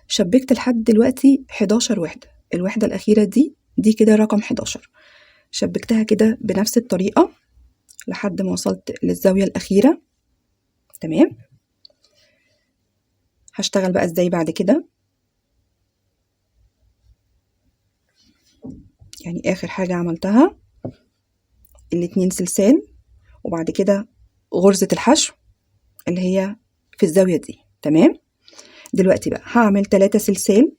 شبكت لحد دلوقتي 11 وحدة. الوحدة الأخيرة دي كده رقم 11. شبكتها كده بنفس الطريقة لحد ما وصلت للزاوية الأخيرة. تمام. هشتغل بقى ازاي بعد كده؟ يعني آخر حاجة عملتها الاتنين سلسال، وبعد كده غرزة الحشو اللي هي في الزاوية دي. تمام. دلوقتي بقى هعمل 3 سلسال،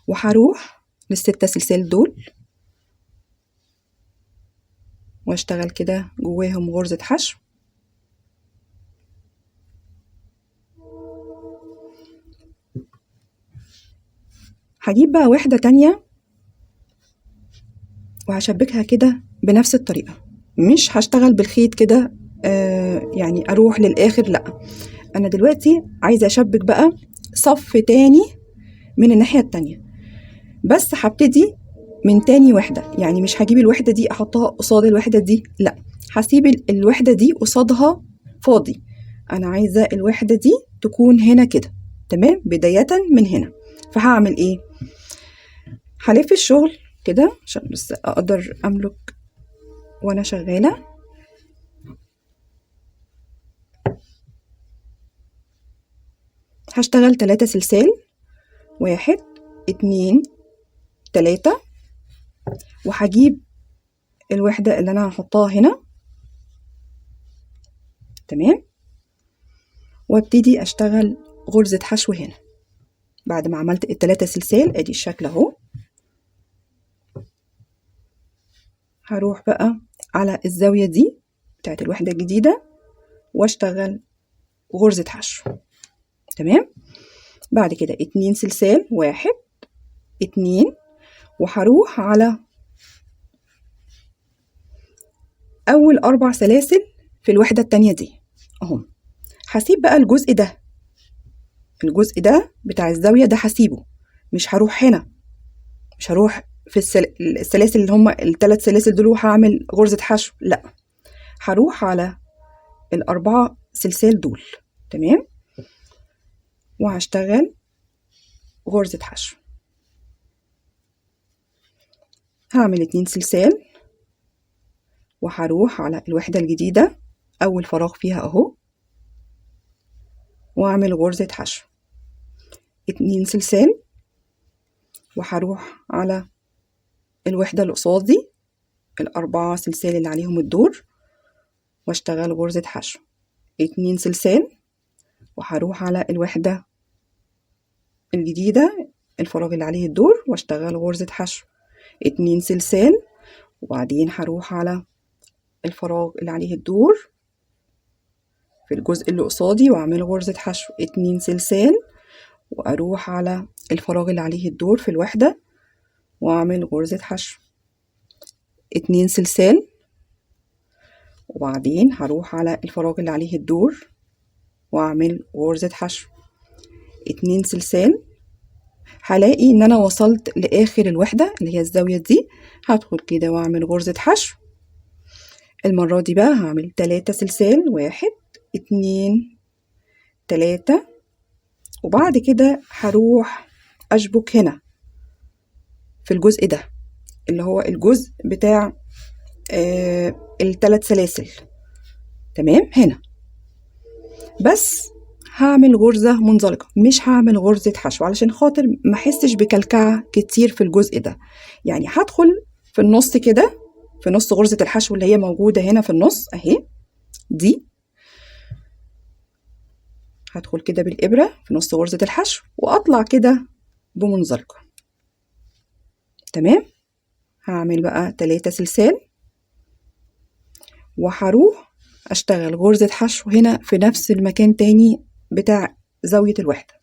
وهروح لل6 سلسال دول واشتغل كده جواهم غرزة حشو. هجيب بقى وحدة تانية وهشبكها كده بنفس الطريقة، مش هشتغل بالخيط كده يعني اروح للاخر، لا، انا دلوقتي عايزة اشبك بقى صف تاني من الناحية التانية، بس هبتدي من تاني وحدة. يعني مش هجيب الوحدة دي احطها قصاد الوحدة دي، لا، هسيب الوحدة دي قصادها فاضي. انا عايزة الوحدة دي تكون هنا كده. تمام. بداية من هنا. فهعمل ايه؟ هلف الشغل كده عشان بس اقدر املك وانا شغالة. هشتغل 3 سلسال، 1 2 3، وهجيب الوحدة اللي انا هحطها هنا. تمام. وابتدي اشتغل غرزة حشو هنا. بعد ما عملت ال3 سلسال، ادي الشكل اهو. هروح بقى على الزاوية دي بتاعت الوحدة الجديدة واشتغل غرزة حشو. تمام. بعد كده 2 سلسال، 1 2، وهروح على اول 4 سلاسل في الوحدة التانية دي اهو. هسيب بقى الجزء ده بتاع الزاوية ده، هسيبه، مش هروح هنا، مش هروح في السلاسل اللي هم ال3 سلاسل دول وهعمل غرزة حشو، لا، هروح على ال4 سلسال دول. تمام. وهشتغل غرزة حشو. هعمل 2 سلسال وهروح على الوحدة الجديدة أول فراغ فيها أهو، وأعمل غرزة حشو. 2 سلسال وهروح على الوحدة اللي قصادي ال4 سلسال اللي عليهم الدور واشتغل غرزة حشو. 2 سلسال وهروح على الوحدة الجديدة الفراغ اللي عليه الدور واشتغل غرزة حشو. 2 سلسال، وبعدين هروح على الفراغ اللي عليه الدور في الجزء اللي قصادي واعمل غرزة حشو. 2 سلسال واروح على الفراغ اللي عليه الدور في الوحدة واعمل غرزة حشو. 2 سلسال، وبعدين هروح على الفراغ اللي عليه الدور واعمل غرزة حشو. 2 سلسال. هلاقي ان انا وصلت لاخر الوحدة اللي هي الزاوية دي، هدخل كده واعمل غرزة حشو. المرة دي بقى هعمل 3 سلسال، 1 2 3، وبعد كده هروح اشبك هنا في الجزء ده اللي هو الجزء بتاع ال3 سلاسل. تمام. هنا بس هعمل غرزة منزلقة، مش هعمل غرزة حشو علشان خاطر ما احسش بكلكعة كتير في الجزء ده. يعني هدخل في النص كده، في نص غرزة الحشو اللي هي موجودة هنا في النص اهي، دي هدخل كده بالإبرة في نص غرزة الحشو واطلع كده بمنزلقة. تمام. هعمل بقى 3 سلسال وهروح اشتغل غرزة حشو هنا في نفس المكان تاني بتاع زاوية الوحدة.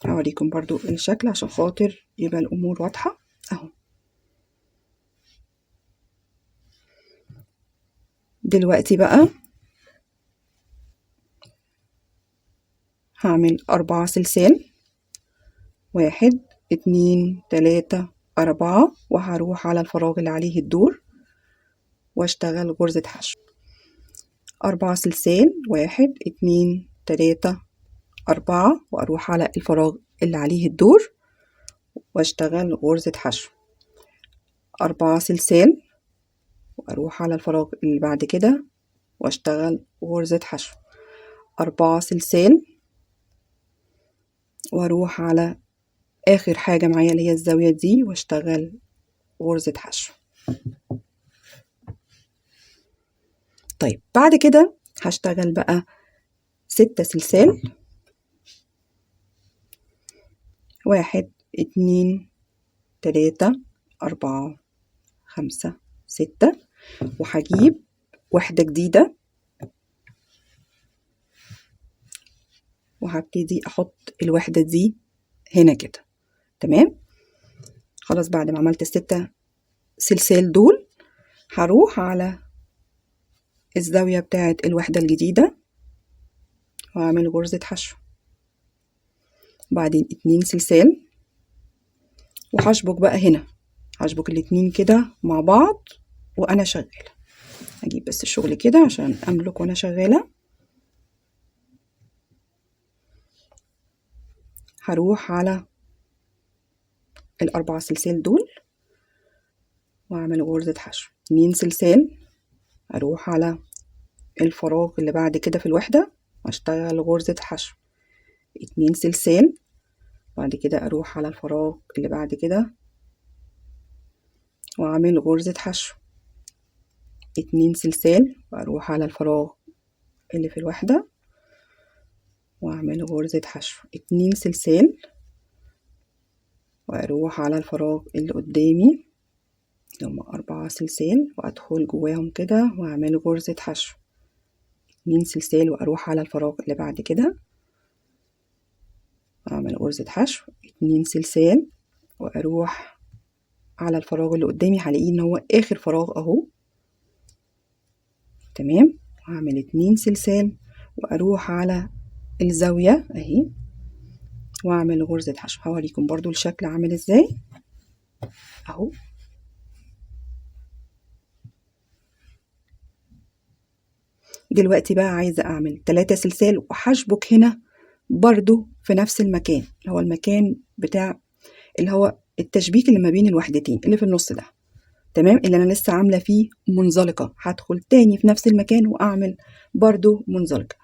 هوريكم برضو الشكل عشان خاطر يبقى الامور واضحة اهو. دلوقتي بقى هعمل 4 سلسال، 1 2 3 4، وهروح على الفراغ اللي عليه الدور واشتغل غرزة حشو. 4 سلسال، 1 2 3 4، وأروح على الفراغ اللي عليه الدور واشتغل غرزة حشو. 4 سلسال، وأروح على الفراغ اللي بعد كده واشتغل غرزة حشو. 4 سلسال، واروح على آخر حاجة معايا اللي هي الزاوية دي واشتغل غرزة حشو. طيب بعد كده هشتغل بقى 6 سلسال، 1 2 3 4 5 6، وهجيب واحدة جديدة وهبتدي احط الوحدة دي هنا كده. تمام. خلاص بعد ما عملت ال6 سلسال دول هروح على الزاوية بتاعة الوحدة الجديدة وأعمل غرزة حشو، بعدين 2 سلسال، وهشبك بقى هنا، هشبك الاتنين كده مع بعض وأنا شغالة. هجيب بس الشغل كده عشان أملك وأنا شغالة. هروح على ال4 سلسال دول وأعمل غرزة حشو، 2 سلسال، أروح على الفراغ اللي بعد كده في الوحدة وأشتغل غرزة حشو، 2 سلسال، بعد كده أروح على الفراغ اللي بعد كده وأعمل غرزة حشو، 2 سلسال، وأروح على الفراغ اللي في الوحدة وأعمل غرزة حشو، 2 سلسال، وأروح على الفراغ اللي قدامي اللي هما 4 سلسال وأدخل جواهم كده وأعمل غرزة حشو، 2 سلسال، وأروح على الفراغ اللي بعد كده وأعمل غرزة حشو، 2 سلسال، وأروح على الفراغ اللي قدامي هلاقيه إن هو آخر فراغ أهو. تمام. وأعمل 2 سلسال وأروح على الزاوية أهي وأعمل غرزة حشو. هوريكم برضو الشكل عامل إزاي أهو. دلوقتي بقى عايزة أعمل 3 سلسال وهشبك هنا برضو في نفس المكان اللي هو المكان بتاع اللي هو التشبيك اللي ما بين الوحدتين اللي في النص ده. تمام. اللي أنا لسه عاملة فيه منزلقة، هدخل تاني في نفس المكان وأعمل برضو منزلقة.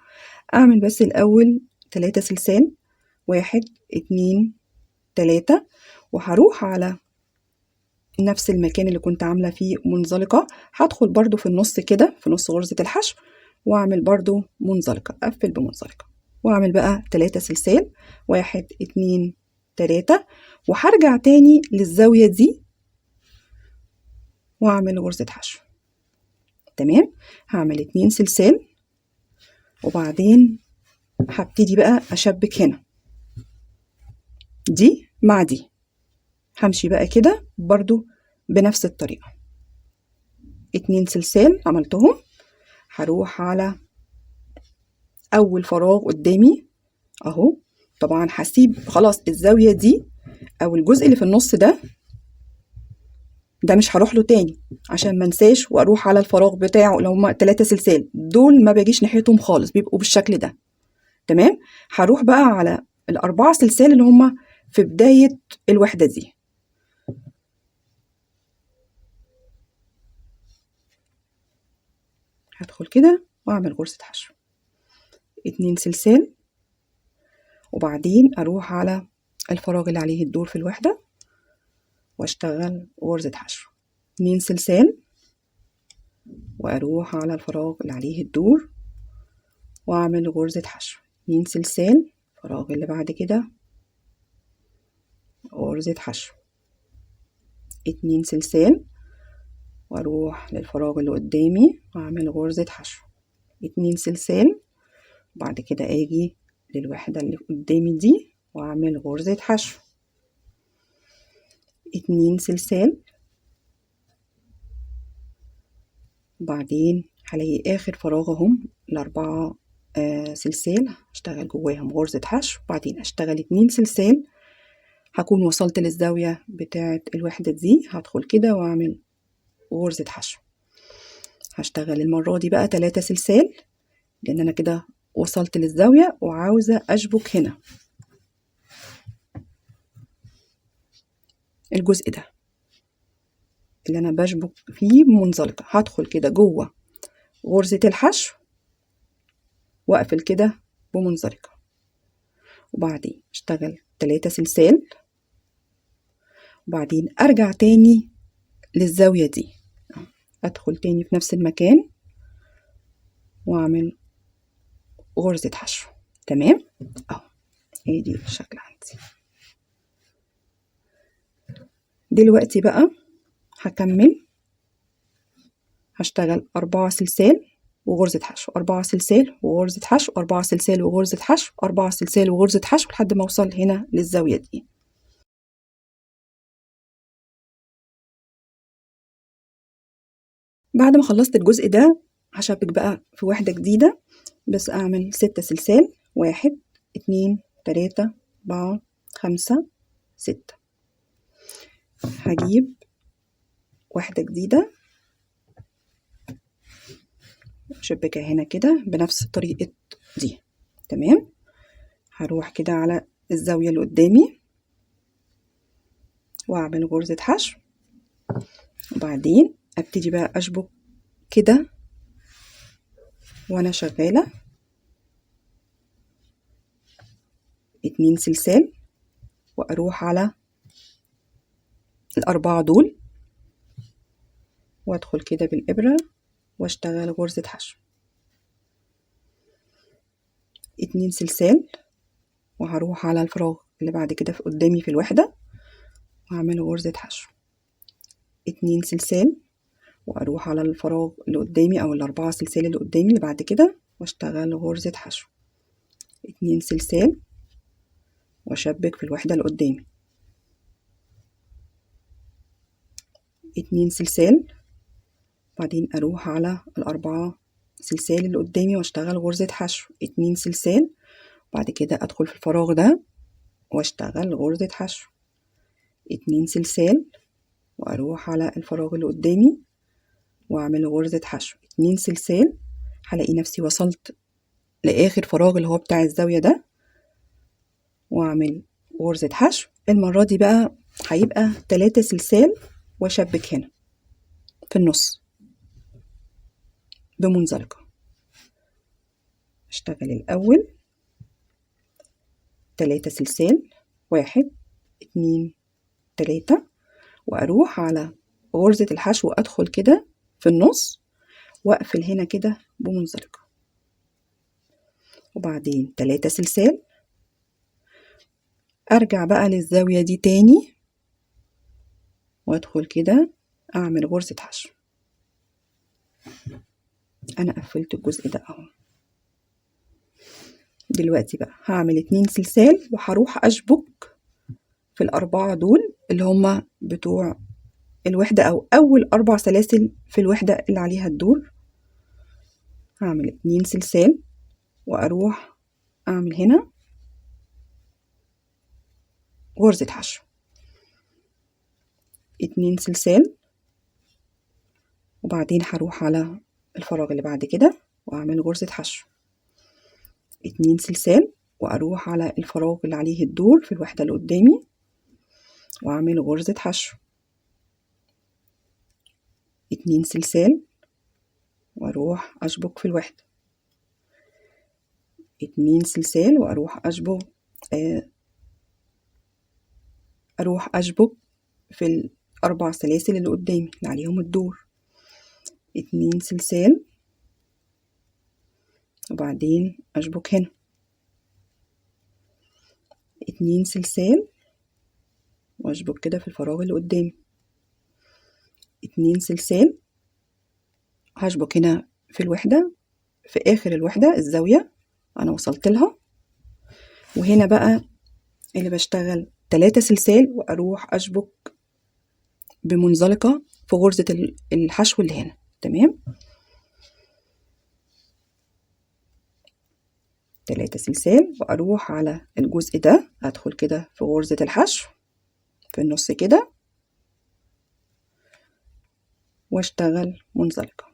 أعمل بس الأول 3 سلسال، 1 2 3، وهروح على نفس المكان اللي كنت عاملة فيه منزلقة، هدخل برضو في النص كده في نص غرزة الحشو واعمل برضو منزلقة، اقفل بمنزلقة واعمل بقى 3 سلسال، 1 2 3، وهرجع تاني للزاوية دي واعمل غرزة حشو. تمام. هعمل 2 سلسال وبعدين هبتدي بقى اشبك هنا دي مع دي، همشي بقى كده برضو بنفس الطريقة. 2 سلسال عملتهم، هروح على اول فراغ قدامي اهو. طبعا هسيب خلاص الزاوية دي او الجزء اللي في النص ده مش هروح له تاني عشان ما انساش واروح على الفراغ بتاعه اللي هما 3 سلسال دول، ما باجيش ناحيتهم خالص، بيبقوا بالشكل ده. تمام. هروح بقى على ال4 سلسال اللي هما في بداية الوحدة دي. هدخل كده واعمل غرزة حشو، 2 سلسال، وبعدين اروح على الفراغ اللي عليه الدور في الوحدة واشتغل غرزة حشو، 2 سلسال، واروح على الفراغ اللي عليه الدور واعمل غرزة حشو، 2 سلسال، الفراغ اللي بعد كده غرزة حشو، 2 سلسال، واروح للفراغ اللي قدامي واعمل غرزة حشو، 2 سلسال، بعد كده اجي للوحدة اللي قدامي دي واعمل غرزة حشو، 2 سلسال، وبعدين هلاقي اخر فراغ اهم ال4 سلسال هشتغل جواهم غرزة حشو، وبعدين اشتغل 2 سلسال، هكون وصلت للزاوية بتاعة الوحدة دي، هدخل كده واعمل غرزة حشو. هشتغل المرة دي بقى 3 سلسال، لان انا كده وصلت للزاوية وعاوزة اشبك هنا الجزء ده اللي انا بشبك فيه بمنزلقة. هدخل كده جوه غرزة الحشو واقفل كده بمنزلقة، وبعدين اشتغل 3 سلسال، وبعدين ارجع تاني للزاوية دي، ادخل تاني في نفس المكان واعمل غرزة حشو. تمام اهو، هي دي الشكل عندي. دلوقتي بقى هكمل، هشتغل 4 سلسال وغرزة حشو، 4 سلسال وغرزة حشو، 4 سلسال وغرزة حشو، 4 سلسال وغرزة حشو، لحد ما اوصل هنا للزاوية دي. بعد ما خلصت الجزء ده هشبك بقى في وحدة جديدة، بس اعمل 6 سلسال، 1 2 3 4 5 6. هجيب واحدة جديدة شبكة هنا كده بنفس الطريقة دي. تمام، هروح كده على الزاوية اللي قدامي واعمل غرزة حشو، وبعدين ابتدي بقى اشبك كده وانا شغالة 2 سلسال، واروح على ال4 دول وادخل كده بالابرة واشتغل غرزة حشو، 2 سلسال، وهروح على الفراغ اللي بعد كده في قدامي في الوحدة وهعمل غرزة حشو، 2 سلسال، واروح على الفراغ اللي قدامي او ال4 سلسال اللي قدامي اللي بعد كده واشتغل غرزة حشو، 2 سلسال، واشبك في الوحدة اللي قدامي، 2 سلسال، بعدين اروح على ال4 سلسال اللي قدامي واشتغل غرزة حشو، 2 سلسال، بعد كده ادخل في الفراغ ده واشتغل غرزة حشو، 2 سلسال، واروح على الفراغ اللي قدامي واعمل غرزة حشو، 2 سلسال، هلاقي نفسي وصلت لاخر فراغ اللي هو بتاع الزاوية ده واعمل غرزة حشو. المرة دي بقى هيبقى 3 سلسال واشبك هنا في النص بمنزلقة. اشتغل الاول 3 سلسال، 1 2 3، واروح على غرزة الحشو ادخل كده في النص واقفل هنا كده بمنزلقة، وبعدين 3 سلسال، ارجع بقى للزاوية دي تاني وادخل كده اعمل غرزة حشو. انا قفلت الجزء ده اهو. دلوقتي بقى هعمل 2 سلسال وهروح اشبك في ال4 دول اللي هما بتوع الوحدة او اول 4 سلاسل في الوحدة اللي عليها الدور. هعمل 2 سلسال واروح اعمل هنا غرزة حشو، 2 سلسال، وبعدين هروح على الفراغ اللي بعد كده واعمل غرزة حشو، 2 سلسال، واروح على الفراغ اللي عليه الدور في الوحدة اللي قدامي واعمل غرزة حشو، 2 سلسال، واروح اشبك في الوحدة، 2 سلسال، واروح اشبك في ال4 سلاسل اللي قدامي اللي عليهم الدور، 2 سلسال، وبعدين اشبك هنا، 2 سلسال، واشبك كده في الفراغ اللي قدامي، 2 سلسال، هشبك هنا في الوحدة في اخر الوحدة الزاوية انا وصلت لها، وهنا بقى اللي بشتغل 3 سلسال واروح اشبك بمنزلقة في غرزة الحشو اللي هنا. تمام، 3 سلسال واروح على الجزء ده ادخل كده في غرزة الحشو في النص كده واشتغل منزلقة،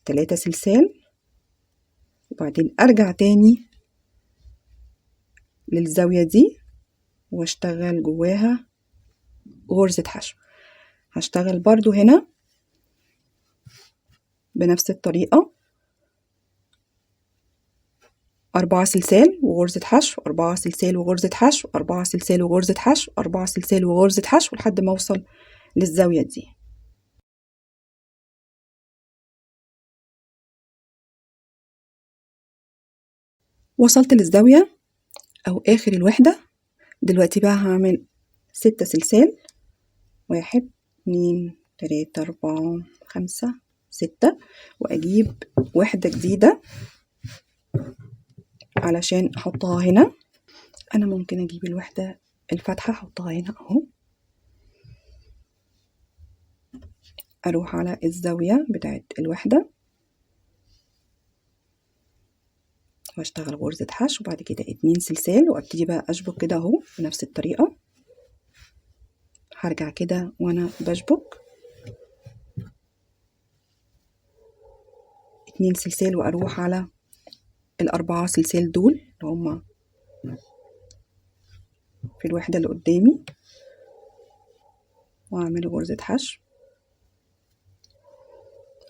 3 سلسال، وبعدين ارجع تاني للزاوية دي واشتغل جواها غرزة حشو. هشتغل برضو هنا بنفس الطريقة 4 سلسال وغرزة حشو، 4 سلسال وغرزة حشو، 4 سلسال وغرزة حشو، 4 سلسال وغرزة حشو، لحد ما اوصل للزاوية دي. وصلت للزاوية او اخر الوحدة. دلوقتي بقى هعمل 6 سلسال، 1 2 3 4 5 6، واجيب وحدة جديدة علشان احطها هنا. انا ممكن اجيب الوحدة الفاتحة احطها هنا اهو، اروح على الزاوية بتاعت الوحدة واشتغل غرزة حشو، وبعد كده 2 سلسال، وابتدي بقى اشبك كده اهو بنفس الطريقة. هرجع كده وانا بشبك 2 سلسال، واروح على ال4 سلسال دول اللي هما في الوحدة اللي قدامي، واعمل غرزة حشو،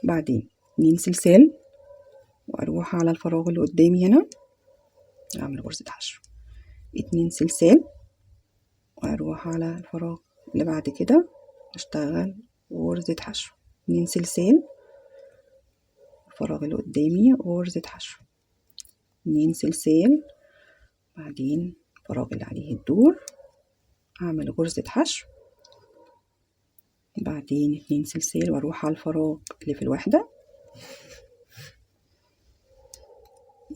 بعدين 2 سلسال، واروح على الفراغ اللي قدامي هنا اعمل غرزة حشو، 2 سلسال، واروح على الفراغ اللي بعد كده اشتغل غرزة حشو، 2 سلسال، الفراغ اللي قدامي غرزة حشو، 2 سلسال، بعدين الفراغ اللي عليه الدور اعمل غرزة حشو، بعدين 2 سلسال، واروح على الفراغ اللي في الوحدة،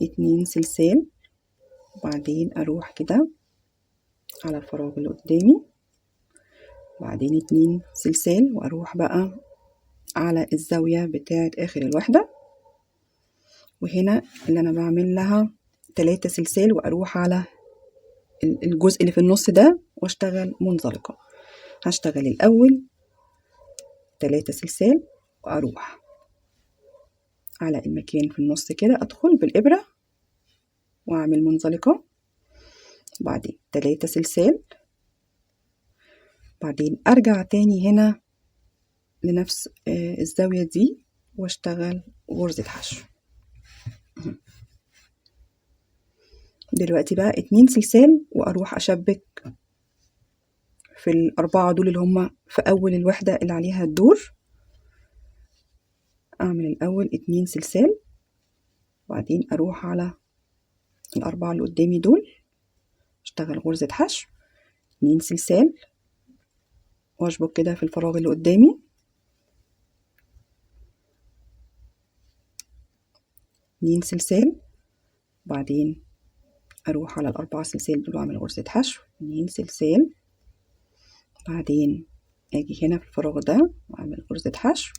2 سلسال، وبعدين اروح كده على الفراغ اللي قدامي، بعدين 2 سلسال، واروح بقى على الزاوية بتاعت اخر الوحدة، وهنا اللي انا بعمل لها 3 سلسال، واروح على الجزء اللي في النص ده واشتغل منزلقة. هشتغل الاول 3 سلسال، واروح على المكان في النص كده ادخل بالابرة واعمل منزلقة، بعدين 3 سلسال، بعدين ارجع تاني هنا لنفس الزاوية دي واشتغل غرزة حشو. دلوقتي بقى 2 سلسال، واروح اشبك في ال4 دول اللي هما في اول الوحدة اللي عليها الدور. اعمل الاول 2 سلسال، وبعدين اروح على ال4 اللي قدامي دول اشتغل غرزة حشو، 2 سلسال، واشبك كده في الفراغ اللي قدامي، 2 سلسال، بعدين اروح على ال4 سلسال دول واعمل غرزة حشو، 2 سلسال، بعدين اجي هنا في الفراغ ده واعمل غرزة حشو،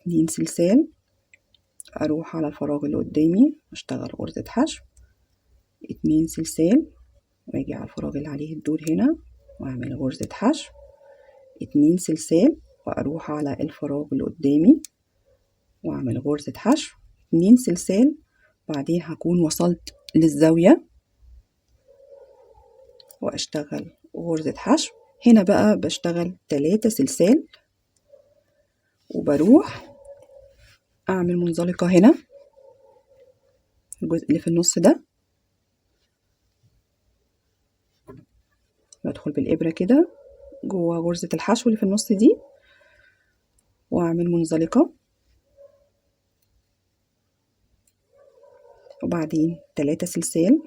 2 سلسال، اروح على الفراغ اللي قدامي واشتغل غرزة حشو، 2 سلسال، واجي على الفراغ اللي عليه الدور هنا واعمل غرزة حشو، 2 سلسال، واروح على الفراغ اللي قدامي واعمل غرزة حشو، 2 سلسال، بعدين هكون وصلت للزاوية واشتغل غرزة حشو. هنا بقى بشتغل 3 سلسال، وبروح اعمل منزلقة هنا الجزء اللي في النص ده، بدخل بالابرة كده جوه غرزة الحشو اللي في النص دي واعمل منزلقة، وبعدين 3 سلسال،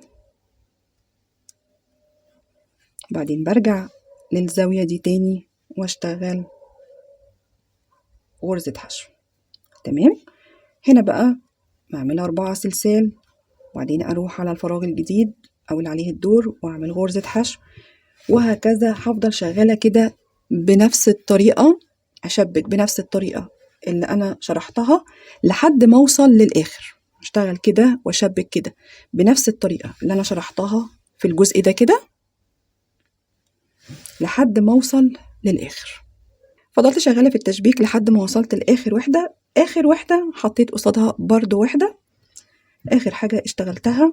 بعدين برجع للزاوية دي تاني واشتغل غرزة حشو. تمام. هنا بقى بعمل 4 سلسال، وبعدين اروح على الفراغ الجديد او اللي عليه الدور واعمل غرزة حشو، وهكذا هفضل شغالة كده بنفس الطريقة، اشبك بنفس الطريقة اللي انا شرحتها لحد ما اوصل للاخر. اشتغل كده واشبك كده بنفس الطريقة اللي انا شرحتها في الجزء ده كده، لحد ما اوصل للاخر. فضلت شغالة في التشبيك لحد ما وصلت لاخر وحدة. اخر وحدة حطيت قصادها برضو وحدة. اخر حاجة اشتغلتها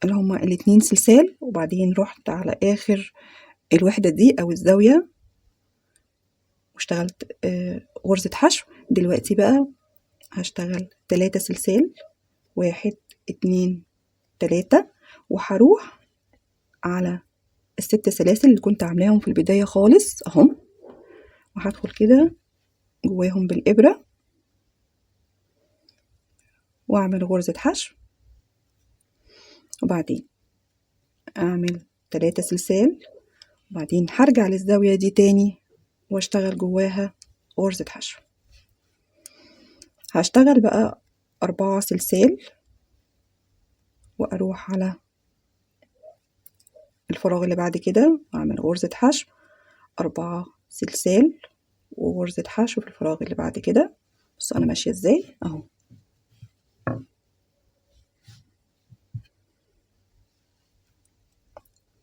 اللي هما الاتنين سلسال، وبعدين رحت على اخر الوحدة دي او الزاوية واشتغلت غرزة حشو. دلوقتي بقى هشتغل 3 سلسال، 1 2 3، وهروح على ال6 سلاسل اللي كنت عاملاهم في البداية خالص اهم، وهدخل كده جواهم بالإبرة واعمل غرزة حشو، وبعدين اعمل 3 سلسال، وبعدين هرجع للزاوية دي تاني واشتغل جواها غرزة حشو. هشتغل بقى 4 سلسال واروح على الفراغ اللي بعد كده واعمل غرزة حشو، 4 سلسال وغرزة حشو في الفراغ اللي بعد كده. بصوا انا ماشية ازاي اهو.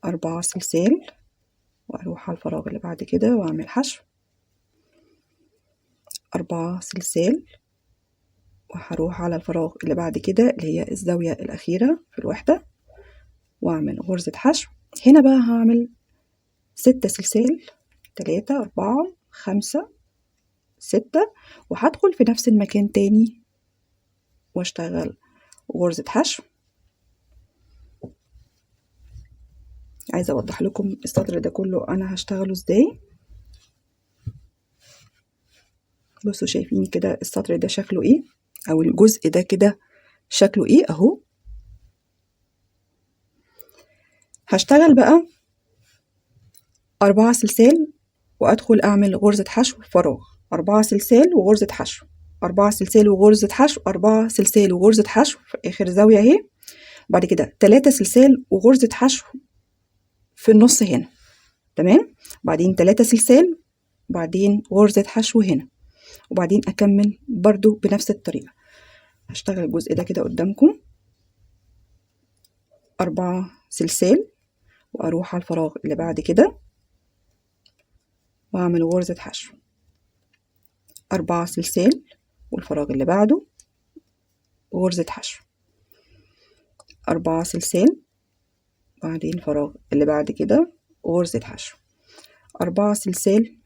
4 سلسال واروح على الفراغ اللي بعد كده واعمل حشو، 4 سلسال وهروح على الفراغ اللي بعد كده اللي هي الزاوية الأخيرة في الوحدة واعمل غرزة حشو. هنا بقى هعمل 6 سلسال، 3 4 5 6، وهدخل في نفس المكان تاني واشتغل غرزة حشو. عايزة اوضح لكم السطر ده كله انا هشتغله ازاي. بصوا شايفين كده السطر ده شكله ايه، او الجزء ده كده شكله ايه اهو. هشتغل بقى 4 سلسال وادخل اعمل غرزة حشو في فراغ، 4 سلسال وغرزة حشو، 4 سلسال وغرزة حشو، 4 سلسال وغرزة حشو في اخر زاوية اهي. بعد كده 3 سلسال وغرزة حشو في النص هنا، تمام. بعدين 3 سلسال، وبعدين غرزة حشو هنا، وبعدين اكمل برضو بنفس الطريقة. هشتغل الجزء ده كده قدامكم، 4 سلسال واروح على الفراغ اللي بعد كده واعمل غرزة حشو، 4 سلسال والفراغ اللي بعده غرزة حشو، 4 سلسال، بعدين الفراغ اللي بعد كده غرزة حشو، 4 سلسال،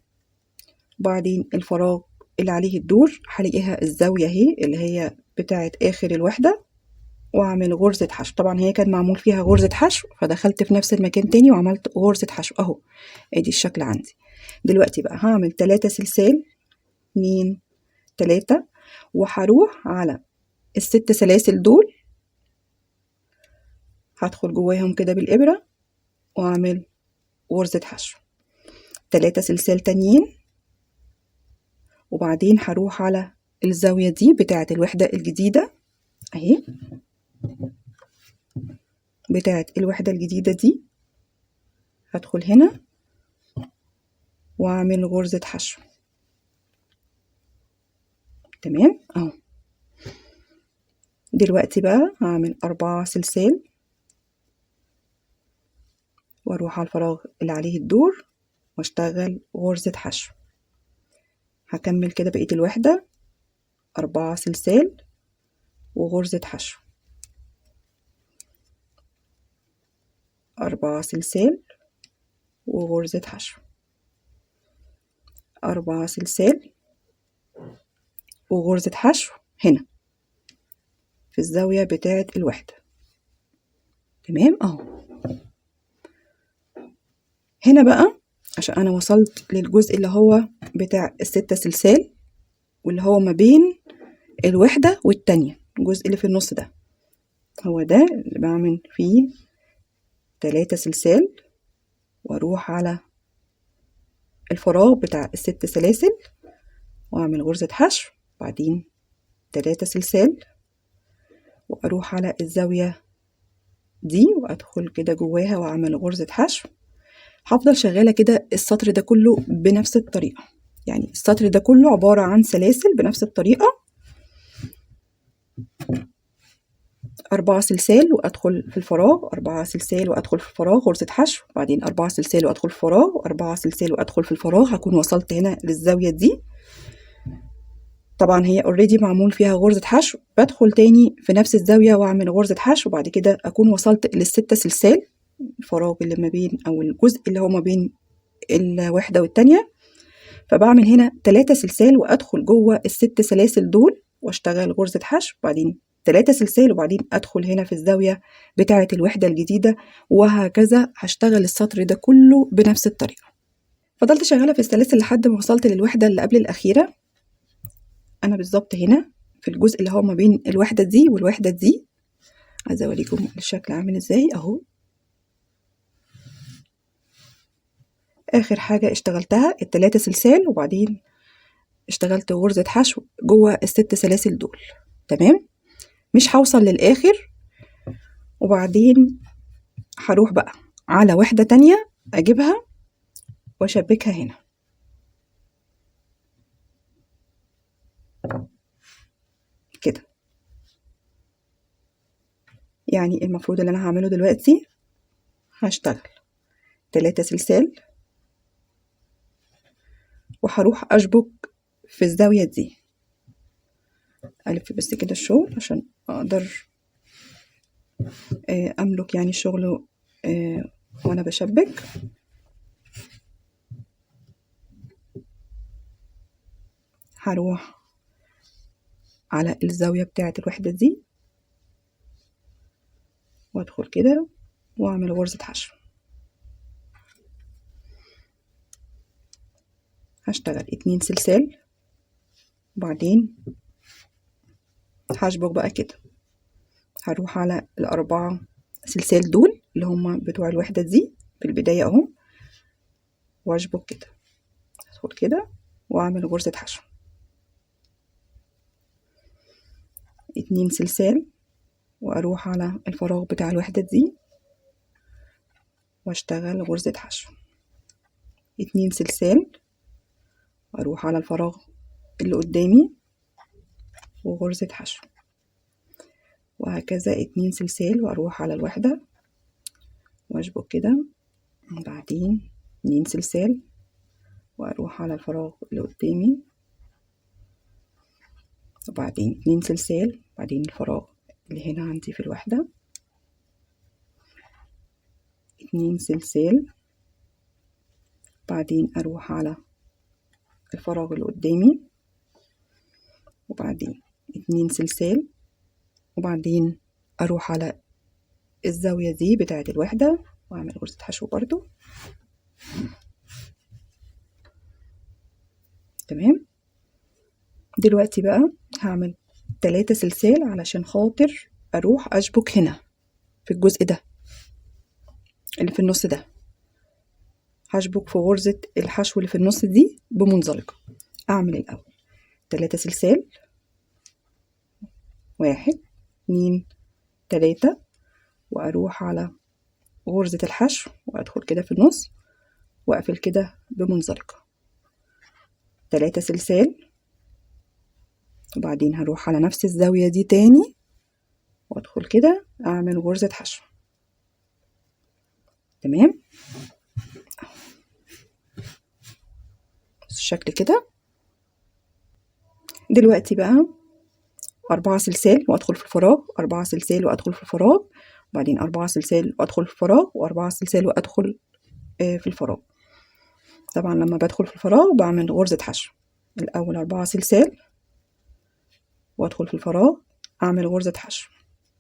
بعدين الفراغ اللي عليه الدور هلاقيها الزاوية اهي اللي هي بتاعت آخر الوحدة، واعمل غرزة حشو. طبعا هي كان معمول فيها غرزة حشو فدخلت في نفس المكان تاني وعملت غرزة حشو اهو. ادي الشكل عندي. دلوقتي بقى هعمل 3 سلسال، 2 3، وهروح على ال6 سلاسل دول هدخل جواهم كده بالإبرة واعمل غرزة حشو، 3 سلسال تانيين، وبعدين هروح على الزاوية دي بتاعة الوحدة الجديدة اهي، بتاعة الوحدة الجديدة دي هدخل هنا واعمل غرزة حشو، تمام اهو. دلوقتي بقى هعمل 4 سلسال واروح على الفراغ اللي عليه الدور واشتغل غرزة حشو. هكمل كده بقية الوحدة، 4 سلسال وغرزة حشو، 4 سلسال وغرزة حشو، 4 سلسال وغرزة حشو هنا في الزاوية بتاعة الوحدة، تمام اهو. هنا بقى عشان انا وصلت للجزء اللي هو بتاع ال6 سلسال واللي هو ما بين الوحدة والتانية، الجزء اللي في النص ده هو ده اللي بعمل فيه 3 سلسال واروح على الفراغ بتاع ال6 سلاسل واعمل غرزة حشو، بعدين 3 سلسال واروح على الزاوية دي وادخل كده جواها واعمل غرزة حشو. هفضل شغالة كده السطر ده كله بنفس الطريقة، يعني السطر ده كله عبارة عن سلاسل بنفس الطريقة. 4 سلسال وأدخل في الفراغ، 4 سلسال وأدخل في الفراغ غرزة حشو، بعدين 4 سلسال وأدخل في الفراغ، و4 سلسال وأدخل في الفراغ. هكون وصلت هنا للزاوية دي. طبعا هي اوريدي معمول فيها غرزة حشو، بدخل تاني في نفس الزاوية وأعمل غرزة حشو، وبعد كده أكون وصلت لل6 سلسال، الفراغ اللي ما بين أو الجزء اللي هو ما بين الواحدة والتانية. فبعمل هنا 3 سلسال وأدخل جوه ال6 سلاسل دول وأشتغل غرزة حشو، بعدين 3 سلسال، وبعدين أدخل هنا في الزاوية بتاعة الوحدة الجديدة، وهكذا هشتغل السطر ده كله بنفس الطريقة. فضلت شغالة في السلاسل لحد ما وصلت للوحدة اللي قبل الأخيرة. أنا بالظبط هنا في الجزء اللي هو ما بين الوحدة دي والوحدة دي. عايزة أوريكم الشكل عامل إزاي أهو. آخر حاجة اشتغلتها ال3 سلسال، وبعدين اشتغلت غرزة حشو جوه ال6 سلاسل دول. تمام، مش هوصل للآخر، وبعدين هروح بقى على وحدة تانية أجيبها وأشبكها هنا كده. يعني المفروض اللي أنا هعمله دلوقتي هشتغل 3 سلسال وهروح أشبك في الزاوية دي. ألف بس كده الشغل عشان أقدر أملك يعني الشغل وأنا بشبك. هروح على الزاوية بتاعة الوحدة دي وأدخل كده وأعمل غرزة حشو. هشتغل 2 سلسال، وبعدين هشبك بقى كده. هروح على ال4 سلسال دول اللي هما بتوع الوحدة دي في البداية اهو، واشبك كده، ادخل كده واعمل غرزة حشو. 2 سلسال واروح على الفراغ بتاع الوحدة دي واشتغل غرزة حشو. 2 سلسال واروح على الفراغ اللي قدامي وغرزة حشو، وهكذا 2 سلسال واروح على الوحدة واشبك كده، بعدين 2 سلسال واروح على الفراغ اللي قدامي، وبعدين 2 سلسال، بعدين الفراغ اللي هنا عندي في الوحدة، 2 سلسال، بعدين اروح على الفراغ اللي قدامي، وبعدين 2 سلسال، وبعدين اروح على الزاوية دي بتاعة الوحدة واعمل غرزة حشو برضو. تمام، دلوقتي بقى هعمل 3 سلسال علشان خاطر اروح اشبك هنا في الجزء ده اللي في النص ده. هشبك في غرزة الحشو اللي في النص دي بمنزلقة. اعمل الاول 3 سلسال، 1 2 3، واروح على غرزة الحشو وادخل كده في النص واقفل كده بمنزلقة. 3 سلسال، وبعدين هروح على نفس الزاوية دي تاني وادخل كده اعمل غرزة حشو. تمام، الشكل كده. دلوقتي بقى 4 سلسال وادخل في الفراغ، 4 سلسال وادخل في الفراغ، وبعدين 4 سلسال وادخل في الفراغ، و4 سلسال وادخل في الفراغ. طبعا لما بدخل في الفراغ بعمل غرزة حشو. الاول 4 سلسال وادخل في الفراغ اعمل غرزة حشو،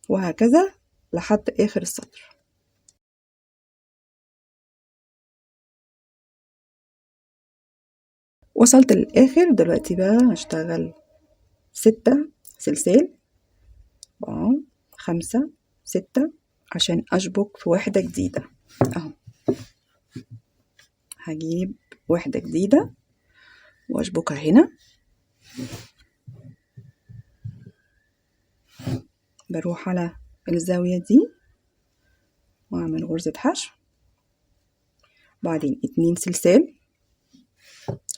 وهكذا لحد اخر السطر. وصلت للاخر. دلوقتي بقى هشتغل 6 سلسال، 4 5 6 عشان اشبك في وحدة جديدة اهو. هجيب وحدة جديدة واشبكها هنا، بروح على الزاوية دي واعمل غرزة حشو، بعدين 2 سلسال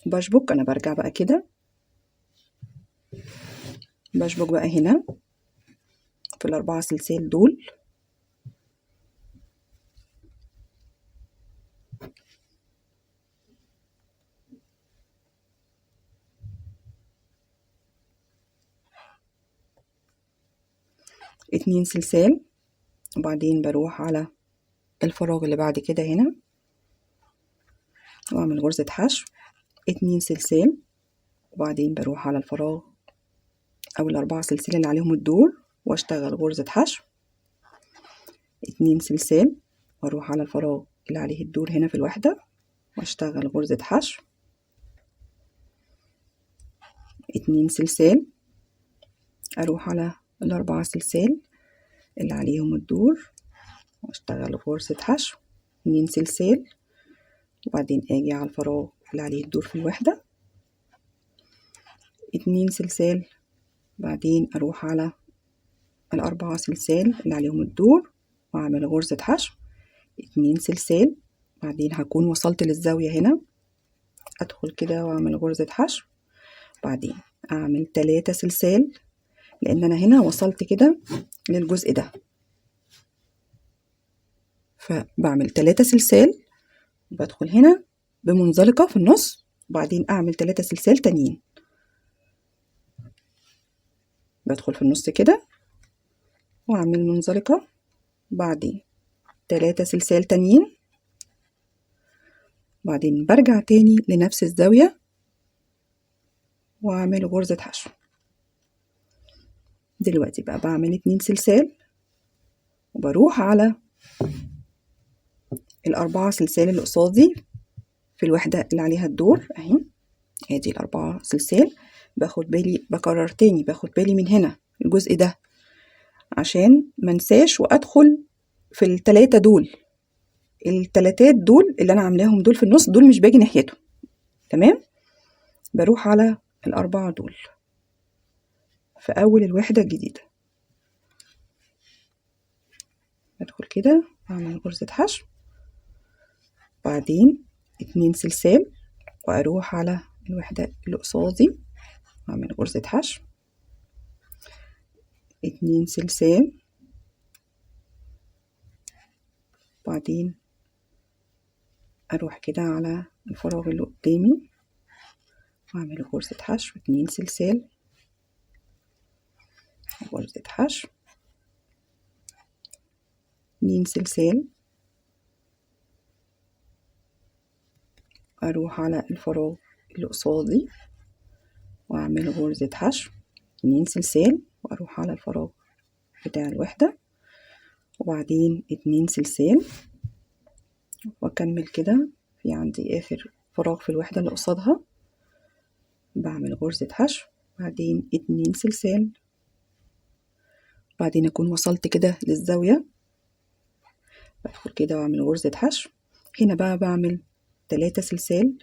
بشبك. انا برجع بقى كده بشبك بقى هنا في ال4 سلسال دول. اتنين سلسال، وبعدين بروح على الفراغ اللي بعد كده هنا واعمل غرزة حشو. 2 سلسال، وبعدين بروح على الفراغ او ال4 سلسال اللي عليهم الدور واشتغل غرزة حشو. 2 سلسال، واروح على الفراغ اللي عليه الدور هنا في الوحدة واشتغل غرزة حشو. 2 سلسال، اروح على ال4 سلسال اللي عليهم الدور واشتغل غرزة حشو. 2 سلسال، وبعدين اجي على الفراغ اللي عليه الدور في الوحدة. 2 سلسال، بعدين اروح على ال4 سلسال اللي عليهم الدور واعمل غرزة حشو. 2 سلسال، بعدين هكون وصلت للزاوية هنا، ادخل كده واعمل غرزة حشو. بعدين اعمل 3 سلسال لان انا هنا وصلت كده للجزء ده، فبعمل 3 سلسال بدخل هنا بمنزلقة في النص، وبعدين اعمل 3 سلسال تانيين، بدخل في النص كده واعمل منزلقة، بعدين 3 سلسال تانيين، بعدين برجع تاني لنفس الزاوية واعمل غرزة حشو. دلوقتي بقى بعمل 2 سلسال وبروح على ال4 سلسال اللي قصادي في الوحدة اللي عليها الدور اهي، ادي ال4 سلسال. باخد بالي، بكرر تاني، باخد بالي من هنا الجزء ده عشان منساش وادخل في ال3 دول. التلاتات دول اللي انا عاملاهم دول في النص دول مش باجي ناحيته، تمام. بروح على ال4 دول في اول الوحدة الجديدة، بدخل كده اعمل غرزة حشو، بعدين 2 سلسال واروح على الوحدة اللي قصادي واعمل غرزة حشو. 2 سلسال، بعدين اروح كده على الفراغ اللي قدامي واعمل غرزة حشو. 2 سلسال، غرزة حشو. 2 سلسال، اروح على الفراغ اللي قصادي واعمل غرزة حشو. 2 سلسال، واروح على الفراغ بتاع الوحدة، وبعدين 2 سلسال، واكمل كده في عندي اخر فراغ في الوحدة اللي قصادها، بعمل غرزة حشو، بعدين 2 سلسال، بعدين اكون وصلت كده للزاوية، بدخل كده واعمل غرزة حشو. هنا بقى بعمل 3 سلسال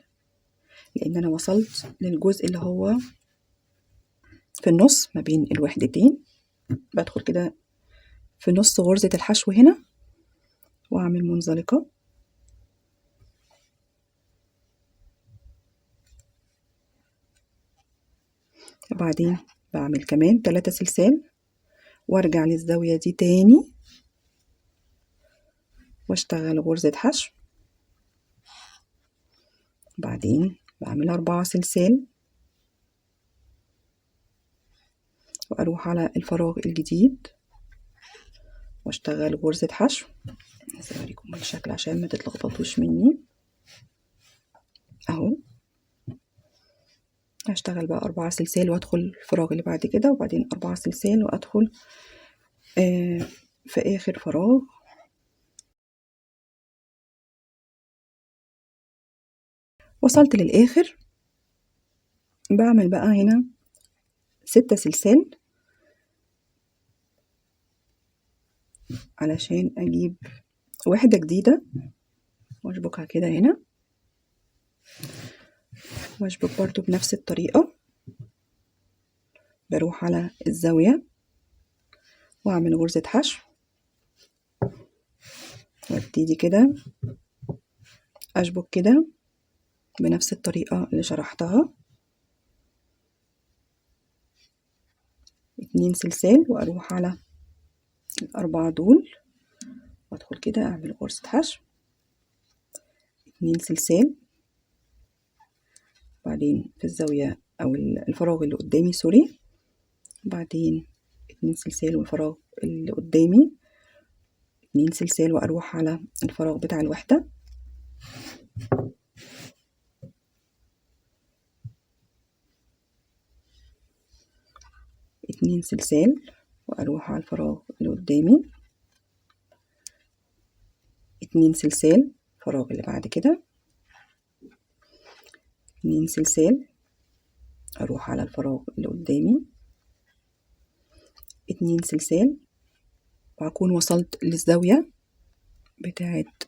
لان انا وصلت للجزء اللي هو في النص ما بين الوحدتين، بدخل كده في نص غرزة الحشو هنا واعمل منزلقة، وبعدين بعمل كمان 3 سلسال وارجع للزاوية دي تاني واشتغل غرزة حشو، بعدين بعمل 4 سلسال واروح على الفراغ الجديد واشتغل غرزة حشو. هوريكم الشكل عشان ما تتلخبطوش مني اهو. هشتغل بقى 4 سلسال وادخل الفراغ اللي بعد كده، وبعدين 4 سلسال وادخل في اخر فراغ. وصلت للاخر، بعمل بقى هنا 6 سلسال علشان اجيب وحدة جديدة واشبكها كده هنا، واشبك برضو بنفس الطريقة. بروح على الزاوية واعمل غرزة حشو وابتدي كده اشبك كده بنفس الطريقة اللي شرحتها. 2 سلسال واروح على ال4 دول، وادخل كده اعمل غرزة حشو، 2 سلسال، بعدين في الزاوية او الفراغ اللي قدامي سوري، بعدين 2 سلسال والفراغ اللي قدامي 2 سلسال، واروح على الفراغ بتاع الوحدة، اتنين سلسال، واروح على الفراغ اللي قدامي 2 سلسال، الفراغ اللي بعد كده 2 سلسال، اروح على الفراغ اللي قدامي 2 سلسال، وهكون وصلت للزاوية بتاعت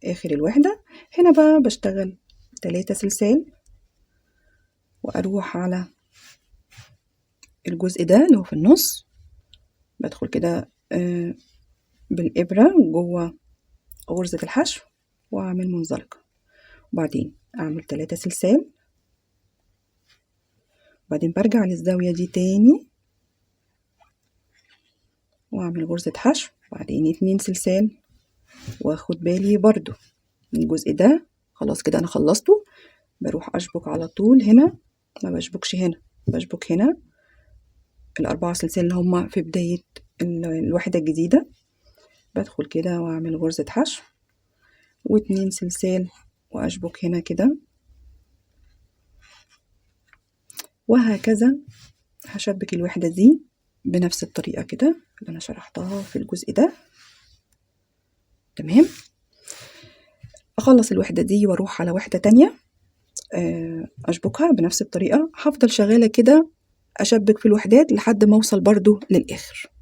اخر الوحدة. هنا بقى بشتغل 3 سلسال، واروح على الجزء ده اللي هو في النص، بدخل كده بالإبرة جوه غرزة الحشو واعمل منزلقة، وبعدين اعمل 3 سلسال، وبعدين برجع للزاوية دي تاني واعمل غرزة حشو، وبعدين 2 سلسال، واخد بالي برضو من الجزء ده. خلاص كده انا خلصته، بروح اشبك على طول هنا، ما بشبكش هنا، بشبك هنا ال4 سلسال اللي هما في بداية الوحدة الجديدة، بدخل كده واعمل غرزة حشو و2 سلسال، واشبك هنا كده، وهكذا هشبك الوحدة دي بنفس الطريقة كده اللي انا شرحتها في الجزء ده. تمام، اخلص الوحدة دي واروح على وحدة تانية اشبكها بنفس الطريقة، هفضل شغالة كده اشبك في الوحدات لحد ما اوصل برضو للاخر.